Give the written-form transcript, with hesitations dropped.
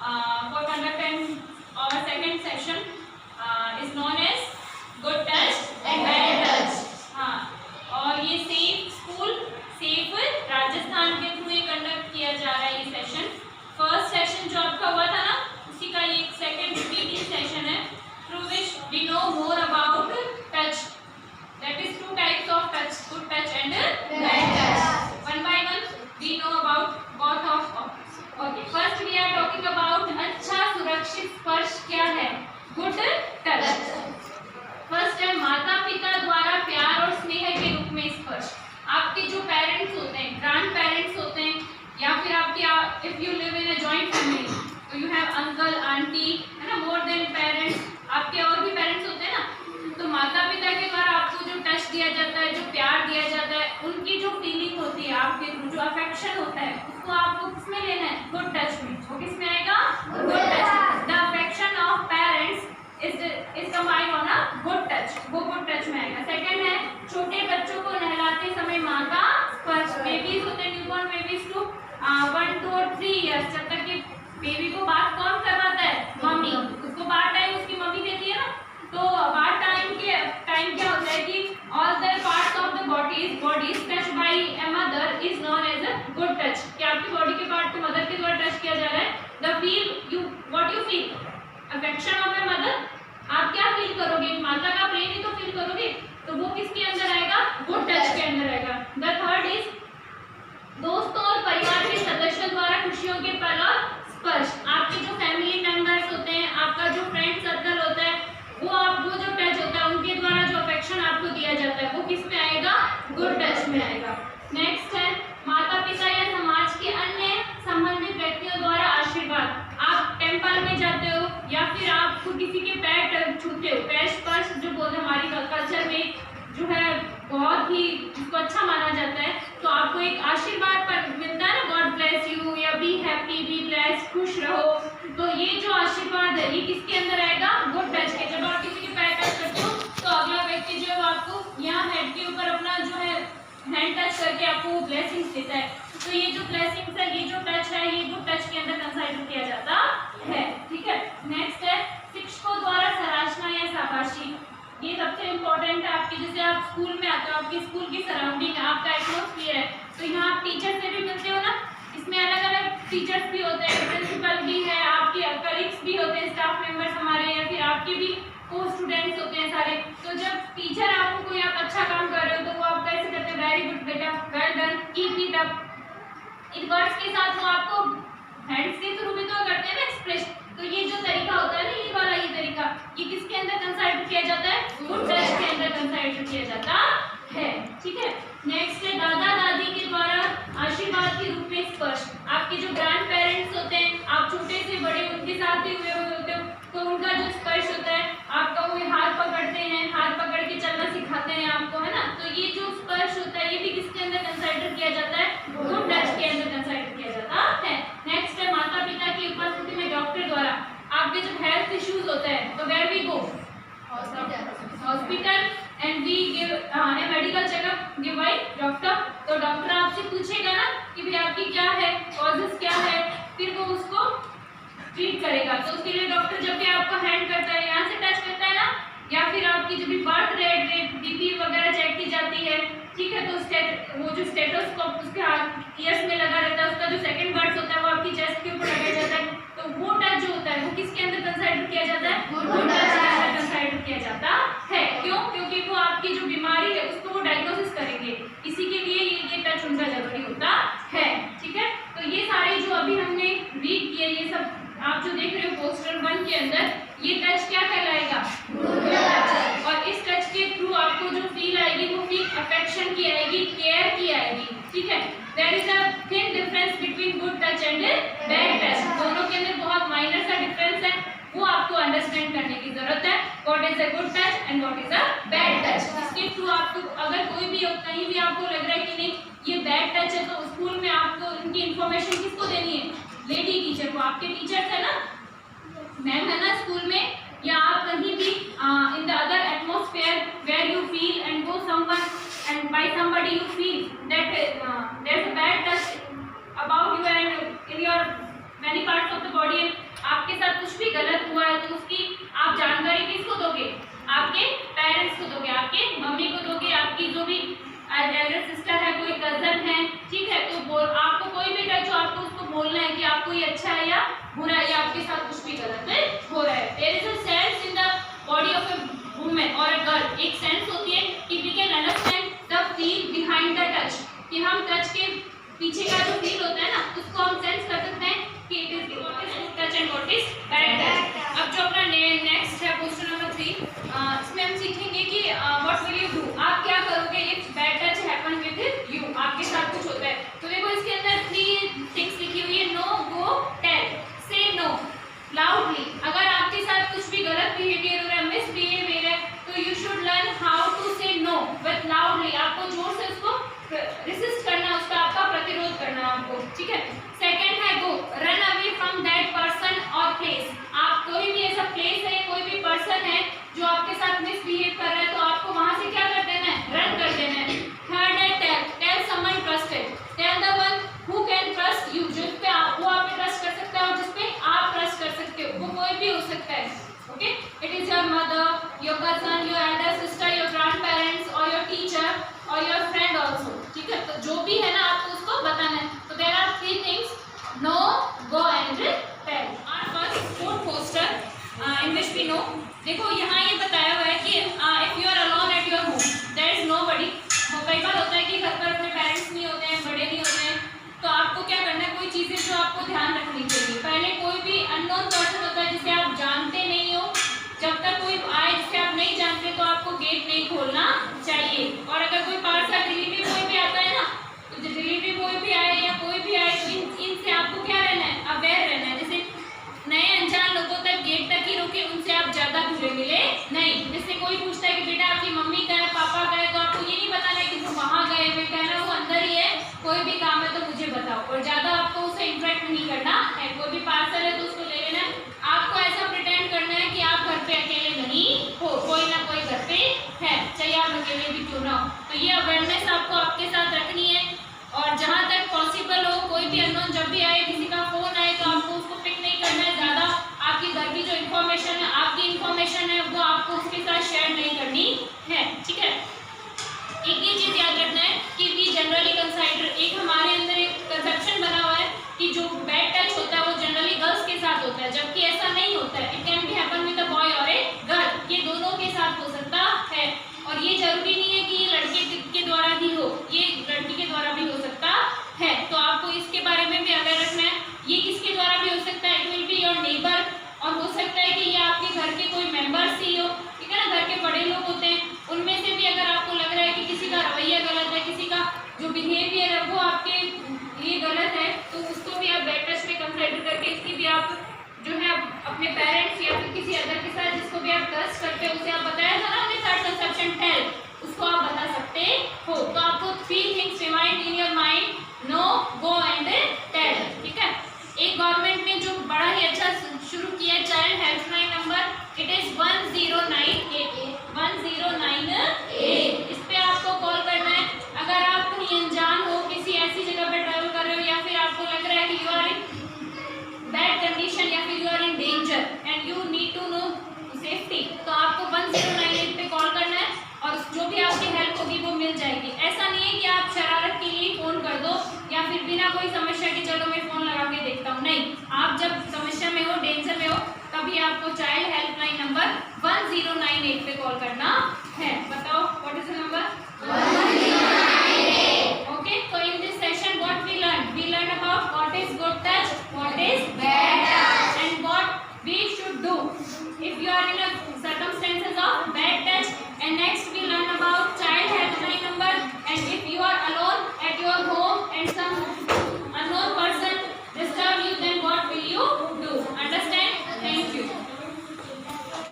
for conducting our second session is known as good touch and bad touch. हाँ, और ये safe school safe Rajasthan के through ये conduct किया जा रहा है ये सेशन। फर्स्ट सेशन जो आपका हुआ था ना, उसी का ये सेकंड रिपीटिंग सेशन है through which we know more about touch. That is two types of touch, good touch and bad touch. One by one we know about both of. Okay, first we are talking about अच्छा सुरक्षित स्पर्श क्या है, good touch. First है माता पिता द्वारा प्यार और स्नेह के रूप में स्पर्श। आपके जो पेरेंट्स होते हैं, ग्रैंड पेरेंट्स होते हैं, या फिर आपके if you live in a joint family तो यू हैव अंकल आंटी, है ना, मोर देन पेरेंट्स, आपके और भी पेरेंट्स होते हैं ना, तो माता पिता के द्वारा आपको जो टच दिया जाता है, जो प्यार दिया जाता है, उनकी जो फीलिंग होती है आपके थ्रू, जो अफेक्शन होता है, उसको आपको किसमें लेना है, गुड टच में। वो किसमें आएगा, good touch. The affection of parents is combined on a good touch, वो गुड टच में आएगा। सेकंड है छोटे बच्चों को नहलाते समय माँ का स्पर्श। बेबीज होते हैं, न्यूबॉर्न बेबीज टू 1, 2 और 3 इयर्स, जब तक कि बेबी को बात कौन करवाता है, मम्मी। उसको बात टाइम उसकी मम्मी देती है ना, तो बात टाइम क्या होता है कि all the parts of the body is touch by a mother is known as a good touch. कि आपकी बॉडी के पार्ट को मदर के द्वारा टच किया जा रहा है। The feel you what you feel affection of a mother, आप क्या फील करोगे, माता का प्रेम ही तो फील करोगे, तो वो किसके अंदर आएगा, गुड टच के अंदर आएगा। द थर्ड इज दोस्तों और परिवार के सदस्यों द्वारा खुशियों के पल और स्पर्श। आपके जो फैमिली मेंबर्स होते हैं, आपका जो फ्रेंड सर्कल होता है, वो जो टच होता है, उनके द्वारा जो अफेक्शन आपको दिया जाता है, वो किस में आएगा, गुड टच में आएगा। नेक्स्ट है माता पिता या समाज के अन्य संबंधित व्यक्तियों द्वारा आशीर्वाद। आप टेम्पल में जाते हो या फिर आप किसी के पैर छूते हो, पैर स्पर्श जो बोलते हैं, हमारी कल्चर में जो है बहुत ही इसको अच्छा माना जाता है, तो आपको एक आशीर्वाद पर मिलता है ना, गॉड ब्लेस यू या बी हैप्पी, बी ब्लेस्ड, खुश रहो। तो ये जो आशीर्वाद है, ये किसके अंदर आएगा, गुड टच के। जब आप किसी के पैर टच करते हो तो अगला व्यक्ति जो है आपको यहाँ हेड के ऊपर अपना जो है हैंड टच करके आपको ब्लेसिंग्स देता है। तो ये जो ब्लेसिंग्स है, ये जो टच है, ये गुड टच के अंदर कंसिडर किया जाता है। ठीक है, नेक्स्ट है शिक्षकों द्वारा सराहना या शाबाशी। ये सबसे इम्पोर्टेंट है आपकी, जैसे आप स्कूल में आते हो, आपकी स्कूल की सराउंडिंग, आपका एटमॉस्फेयर है, तो यहाँ आप टीचर से भी मिलते हो ना, इसमें अलग अलग टीचर्स भी होते हैं, प्रिंसिपल भी है, आपके कलीग्स भी होते हैं, स्टाफ मेंबर्स हमारे, या फिर आपके भी को स्टूडेंट्स होते हैं सारे। तो जब टीचर आपको कोई आप अच्छा काम कर रहे हो तो वो आप कैसे करते हैं, वेरी गुड बेटा, well done, keep it up. In words के साथ वो आपको हैंड्स के थ्रू भी तो करते हैं ना एक्सप्रेस। तो ये जो तरीका होता है ना, ये वाला ये तरीका, ये किसके अंदर कंसिडर किया जाता है, गुड टच के अंदर कंसिडर किया जाता है। ठीक है, नेक्स्ट है दादा दादी के द्वारा आशीर्वाद के रूप में स्पर्श। आपके जो ग्रैंड पेरेंट्स होते हैं, आप छोटे से बड़े उनके साथ ही हुए होते हो, तो उनका जो स्पर्श होता है, आपका वो हाथ पकड़ते हैं, हाथ पकड़ के चलना सिखाते हैं आपको, है ना, तो ये जो स्पर्श होता है, ये भी किसके अंदर कंसिडर किया जाता है, गुड टच के अंदर कंसिडर किया जाता है। नेक्स्ट है माता पिता की उपस्थिति में डॉक्टर द्वारा। आपके जब हेल्थ इश्यूज होते हैं तो where we go, hospital, and we give a medical checkup give by doctor. तो डॉक्टर आपसे पूछेगा ना कि भाई आपकी क्या है, कॉजेस क्या है, फिर वो उसको ट्रीट करेगा। तो उसके लिए डॉक्टर जब भी आपका हैंड करता है, यहाँ से टच करता है ना, या फिर आपकी जब भी बर्थ रेट बीपी वगैरह चेक की जाती है, ठीक है, तो वो जो स्टेथोस्कोप उसके ईयर्स में लगा रहता है, उसका जो सेकंड बर्ड्स होता है वो आपकी चेस्ट के ऊपर लगाया जाता है, तो वो टच जो होता है वो किसके अंदर कंसिडर किया जाता है, गुड टच के अंदर कंसिडर किया जाता है। क्यों, क्योंकि वो आपकी जो बीमारी है उसको वो डायग्नोसिस करेंगे, इसी के लिए ये टच उनका जरूरी होता है। ठीक है, तो ये सारे जो अभी हमने रीड किए, ये सब आप जो देख रहे हो पोस्टर 1 के अंदर, ये टच क्या कहलाएगा, गुड टच। और इस टच के थ्रू आपको जो फील आएगी वो फील अफेक्शन की आएगी, केयर की आएगी। ठीक है, there is a thin difference between good touch and bad touch. दोनों के अंदर बहुत माइनर सा डिफरेंस है, वो आपको अंडरस्टैंड करने की जरूरत है, what is a good touch and what is a bad touch. इसके थ्रू आपको अगर कोई भी कहीं भी आपको लग रहा है कि नहीं ये बैड टच है, तो स्कूल में आपको इनकी इन्फॉर्मेशन किसको देनी है, लेडी टीचर को। आपके टीचर्स है ना, मैम है ना स्कूल में, या आप कहीं भी in the other atmosphere where you feel and go someone and by somebody you feel that there is a bad touch about you and in your many parts of the body, कोई अच्छा है या बुरा है या आपके साथ कुछ भी गलत हो रहा है। There is a sense in the body of a woman और अ गर्ल, एक सेंस होती है कि we can understand the feel behind the touch, कि हम टच के पीछे का जो फील होता है ना उसको हम सेंस कर सकते हैं कि it is good touch and what is bad touch. अब जो अपना नेक्स्ट है क्वेश्चन नंबर 3, इसमें हम सीखेंगे कि व्हाट विल यू डू, आप क्या करोगे if bad touch happen with you, आपके साथ कुछ होता है। तो देखो इसके अंदर 3 थिंग्स लिखी हुई है, नो, गो, टेल, से नो लाउडली। अगर आपके साथ कुछ भी गलत बिहेवियर हो रहा है, मिसबिहेवियर है, तो you should learn how to say no with loudly. आपको जोर से उसको रेसिस्ट करना, उसका आपका प्रतिरोध करना आपको, ठीक है। सेकंड है go, run away from that person और प्लेस। आप कोई भी ऐसा प्लेस है, कोई भी पर्सन है जो आपके साथ मिसबिहेव कर रहा है, तो आपको वहां से क्या कर देना है, रन कर देना है। थर्ड है tell, tell someone trusted, tell the one who can trust you, जिस पे वो आप पे ट्रस्ट कर सकता है और जिस पे आप ट्रस्ट कर सकते हो, वो कोई भी हो सकता है, okay. It is your mother, your cousin, your Elder sister, your grand parents और योर टीचर और योर फ्रेंड ऑल्सो, ठीक है। तो जो भी है ना आपको उसको बताना है। तो there are 3 things, no, go and tell. Our first food poster in which we know, देखो यहाँ ये बताया हुआ है कि if you are alone at your home there is nobody. कई बार होता है कि घर पर अपने पेरेंट्स नहीं होते हैं, बड़े नहीं होते हैं, तो आपको क्या करना है, कोई चीज़ें जो आपको ध्यान रखनी चाहिए। पहले कोई भी अननोन पर्सन होता है जिसे आप जानते नहीं हो, जब तक कोई आए जिसे आप नहीं जानते तो आपको गेट नहीं खोलना चाहिए। और अगर कोई पार्सल डिलीवरी बॉय भी आता है ना, तो डिलीवरी बॉय भी आए या कोई भी आए, तो इनसे आपको क्या रहना है, अवेयर रहना है। जैसे नए अनजान लोगों तक गेट तक ही रुके, उनसे आप ज़्यादा घुले मिले नहीं। जैसे कोई पूछता है कि बेटा आपकी मम्मी का है, पापा का है, तो आपको ये नहीं बताना है कि वो वहाँ गए, मैं कह रहा हूँ वो अंदर ही है, कोई भी काम है तो मुझे बताओ। और ज़्यादा आपको उसे इंटरेक्ट नहीं करना है। कोई भी पार्सल है तो उसको ले लेना है। आपको ऐसा प्रिटेंड करना है कि आप घर पे अकेले नहीं हो, कोई ना कोई घर पे है, चाहे आप अकेले भी क्यों ना हो। तो ये अवेयरनेस आपको आपके साथ रखनी है। और जहाँ तक पॉसिबल हो, कोई भी अननोन जब भी आए, किसी का फोन आए, तो आपको उसको पिक नहीं करना है। ज़्यादा आपकी घर की जो इन्फॉर्मेशन है, आपकी इन्फॉर्मेशन है, वो आपको उसके साथ शेयर नहीं करनी है, ठीक है। एक ये चीज़ याद रखना है कि वी जनरली कंसाइडर, एक हमारे अंदर एक कंसेप्शन बना हुआ है कि जो बैड टच होता है वो जनरली गर्ल्स के साथ होता है, जबकि ऐसा नहीं होता है। It can be happen with a boy और ए गर्ल, ये दोनों के साथ हो सकता है। और ये जरूरी नहीं है कि ये लड़के के द्वारा ही हो, ये लड़की के द्वारा भी हो सकता है। तो आपको इसके बारे में भी अवेयर रखना है। ये किसके द्वारा भी हो सकता है, it will be your neighbour, और हो सकता है कि ये आपके घर के कोई मेंबर्स ही हो, ठीक है ना। घर के बड़े लोग होते हैं, उनमें से भी अगर आपको लग रहा है कि किसी का रवैया गलत है, किसी का जो बिहेवियर है वो आपके लिए गलत है, तो उसको भी आप बैड टच में कंसिडर करके इसकी भी आप जो है अपने पेरेंट्स या फिर किसी अदर के साथ जिसको भी आप ट्रस्ट करते हो, उसे आप बताया था ना हमने थर्ड कंसेप्शन टेल, उसको आप बता सकते हो। तो आपको 3 things remind in your mind, no, go and tell, ठीक है। एक गवर्नमेंट ने जो बड़ा ही अच्छा शुरू किया child helpline number, it is 1098 1098। इस पे आपको कॉल करना है। अगर आप कहीं अनजान हो, किसी ऐसी जगह पे ट्रैवल कर रहे हो, या फिर आपको लग रहा है कि you are in bad condition या फिर you are in danger and you need to know safety, तो आपको 1098 पे कॉल करना है और जो भी आपकी हेल्प होगी वो मिल जाएगी। ऐसा नहीं है कि आप शरारत के लिए फ़ोन कर दो या फिर बिना कोई समस्या के चलो मैं फ़ोन लगा के देखता हूँ, नहीं। आप जब समस्या में हो, डेंजर में हो, तभी आपको चाइल्ड हेल्पलाइन नंबर 1098 पे कॉल करना